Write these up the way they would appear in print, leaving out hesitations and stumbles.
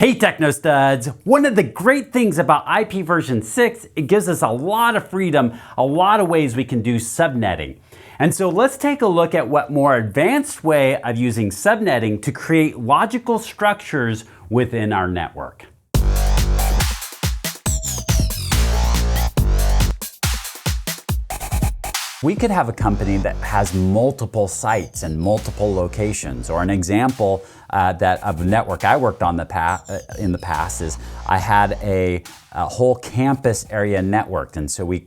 Hey Techno Studs! One of the great things about IP version 6, it gives us a lot of freedom, a lot of ways we can do subnetting. And so let's take a look at what more advanced way of using subnetting to create logical structures within our network. We could have a company that has multiple sites and multiple locations, or an example that of a network I worked on in the past is I had a whole campus area networked, and so we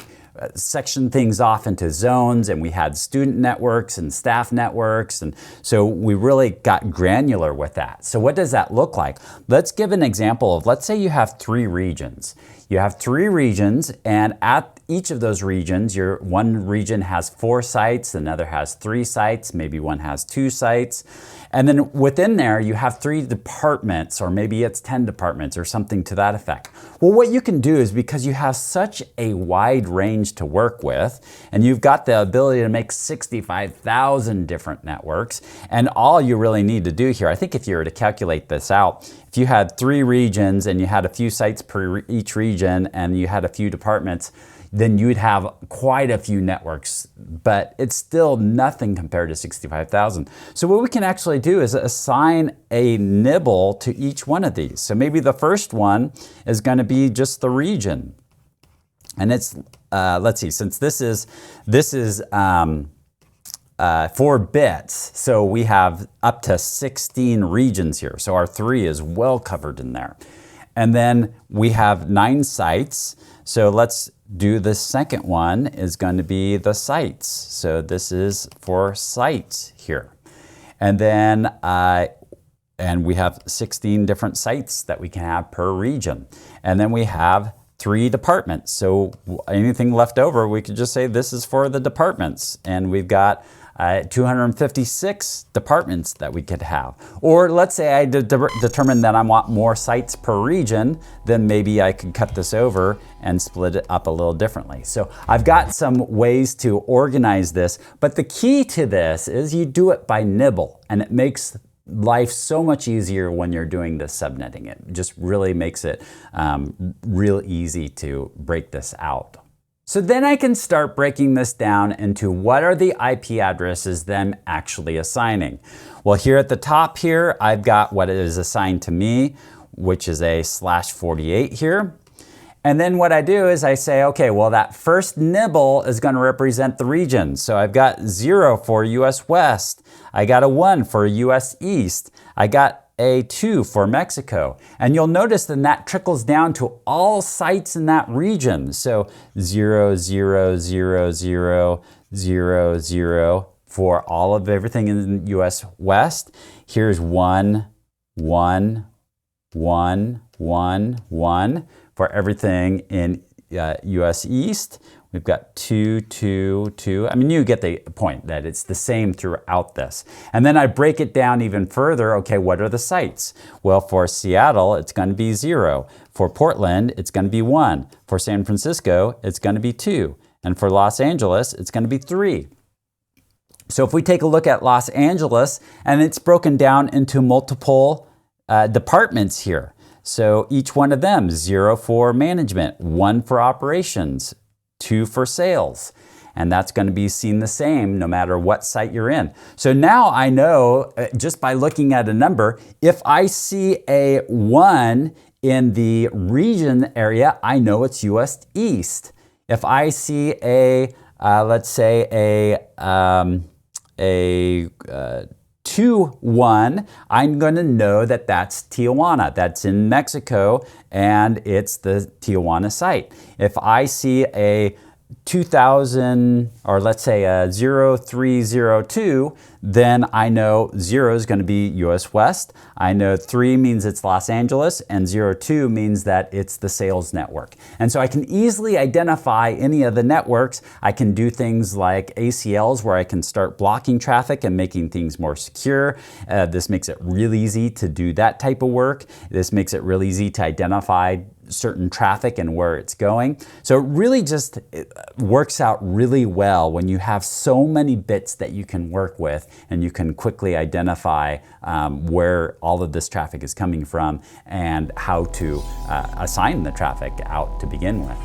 sectioned things off into zones, and we had student networks and staff networks, and so we really got granular with that. So what does that look like? Let's give an example of, let's say you have 3 regions. You have 3 regions, and at each of those regions, one region has 4 sites, another has 3 sites, maybe one has 2 sites. And then within there, you have 3 departments, or maybe it's 10 departments or something to that effect. Well, what you can do is, because you have such a wide range to work with, and you've got the ability to make 65,000 different networks, and all you really need to do here, I think if you were to calculate this out, if you had 3 regions and you had a few sites per each region and you had a few departments, then you'd have quite a few networks, but it's still nothing compared to 65,000. So what we can actually do is assign a nibble to each one of these. So maybe the first one is going to be just the region. And it's, let's see, since this is 4 bits, so we have up to 16 regions here. So our 3 is well covered in there. And then we have 9 sites. So let's do the second one is going to be the sites. So this is for sites here. And then, and we have 16 different sites that we can have per region. And then we have 3 departments. So anything left over, we could just say this is for the departments. And we've got 256 departments that we could have. Or let's say I determine that I want more sites per region, then maybe I could cut this over and split it up a little differently. So I've got some ways to organize this, but the key to this is you do it by nibble, and it makes life so much easier when you're doing this subnetting. It just really makes it real easy to break this out. So then I can start breaking this down into what are the IP addresses them actually assigning. Well, here at the top here, I've got what is assigned to me, which is a /48 here. And then what I do is I say, okay, well, that first nibble is going to represent the region. So I've got 0 for US West. I got a 1 for US East. I got a 2 for Mexico. And you'll notice then that trickles down to all sites in that region. So 0, 0, 0, 0, 0, 0 for all of everything in US West. Here's 1, 1, 1, 1, 1 for everything in US East. We've got 2, 2, 2. I mean, you get the point that it's the same throughout this. And then I break it down even further. Okay, what are the sites? Well, for Seattle, it's going to be 0. For Portland, it's going to be 1. For San Francisco, it's going to be 2. And for Los Angeles, it's going to be 3. So if we take a look at Los Angeles, and it's broken down into multiple departments here. So each one of them, 0 for management, 1 for operations, 2 for sales. And that's going to be seen the same no matter what site you're in. So now I know, just by looking at a number, if I see a 1 in the region area, I know it's US East. If I see a, let's say a 2, 1, I'm going to know that that's Tijuana. That's in Mexico, and it's the Tijuana site. If I see a 2000, or let's say a 0302, then I know 0 is going to be US West. I know 3 means it's Los Angeles, and 02 means that it's the sales network. And so I can easily identify any of the networks. I can do things like ACLs, where I can start blocking traffic and making things more secure. This makes it real easy to do that type of work. This makes it real easy to identify certain traffic and where it's going. So it really just works out really well when you have so many bits that you can work with, and you can quickly identify where all of this traffic is coming from and how to assign the traffic out to begin with.